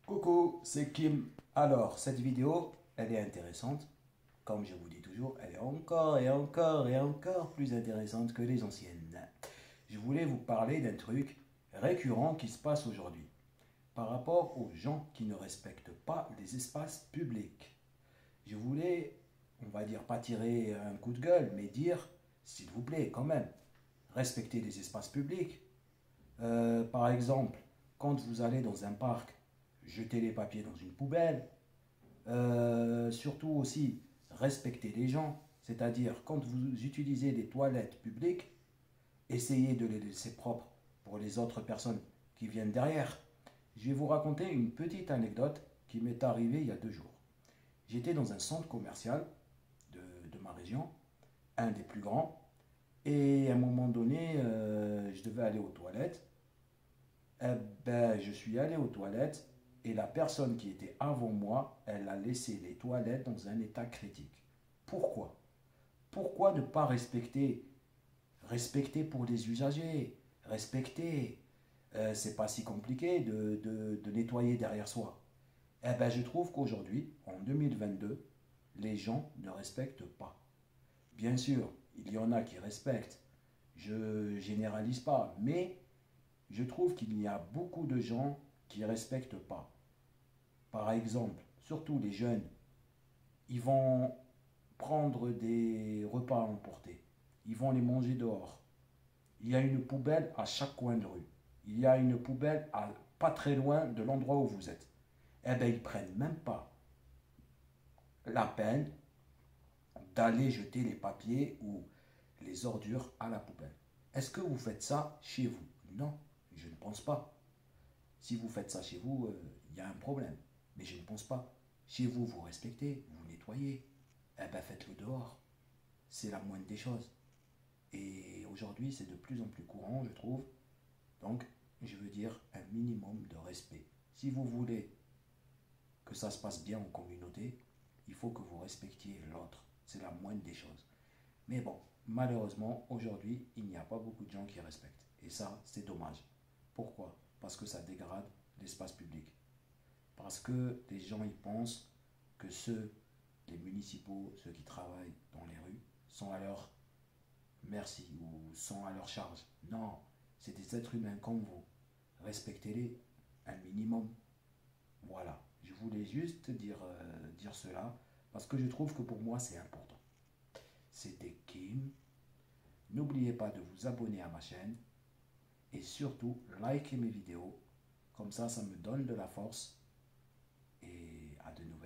Coucou, c'est Kim. Alors, cette vidéo, elle est intéressante. Comme je vous dis toujours, elle est encore et encore et encore plus intéressante que les anciennes. Je voulais vous parler d'un truc récurrent qui se passe aujourd'hui par rapport aux gens qui ne respectent pas les espaces publics. Je voulais, on va dire, pas tirer un coup de gueule, mais dire, s'il vous plaît, quand même, respectez les espaces publics. Par exemple, quand vous allez dans un parc, jetez les papiers dans une poubelle. Surtout aussi, respectez les gens. C'est-à-dire, quand vous utilisez des toilettes publiques, essayez de les laisser propres pour les autres personnes qui viennent derrière. Je vais vous raconter une petite anecdote qui m'est arrivée il y a 2 jours. J'étais dans un centre commercial de ma région, un des plus grands, et à un moment donné, je devais aller aux toilettes. Je suis allé aux toilettes et la personne qui était avant moi, elle a laissé les toilettes dans un état critique. Pourquoi? Pourquoi ne pas respecter? Respecter pour les usagers, respecter. C'est pas si compliqué de nettoyer derrière soi. Je trouve qu'aujourd'hui, en 2022, les gens ne respectent pas. Bien sûr, il y en a qui respectent. Je généralise pas, mais je trouve qu'il y a beaucoup de gens qui ne respectent pas. Par exemple, surtout les jeunes, ils vont prendre des repas à emporter. Ils vont les manger dehors. Il y a une poubelle à chaque coin de rue. Il y a une poubelle pas très loin de l'endroit où vous êtes. Ils ne prennent même pas la peine d'aller jeter les papiers ou les ordures à la poubelle. Est-ce que vous faites ça chez vous? Non, je ne pense pas. Si vous faites ça chez vous, il y a un problème. Mais je ne pense pas. Chez vous, vous respectez, vous nettoyez. Faites-le dehors. C'est la moindre des choses. Et aujourd'hui, c'est de plus en plus courant, je trouve. Donc, je veux dire un minimum de respect. Si vous voulez que ça se passe bien en communauté, il faut que vous respectiez l'autre. C'est la moindre des choses. Mais bon, malheureusement, aujourd'hui, il n'y a pas beaucoup de gens qui respectent. Et ça, c'est dommage. Pourquoi? Parce que ça dégrade l'espace public. Parce que les gens y pensent que les municipaux, ceux qui travaillent dans les rues, sont à leur merci ou sont à leur charge. Non, c'est des êtres humains comme vous. Respectez-les un minimum. Voilà, je voulais juste dire cela parce que je trouve que pour moi c'est important. C'était Kim. N'oubliez pas de vous abonner à ma chaîne et surtout likez mes vidéos. Comme ça me donne de la force et à de nouveau.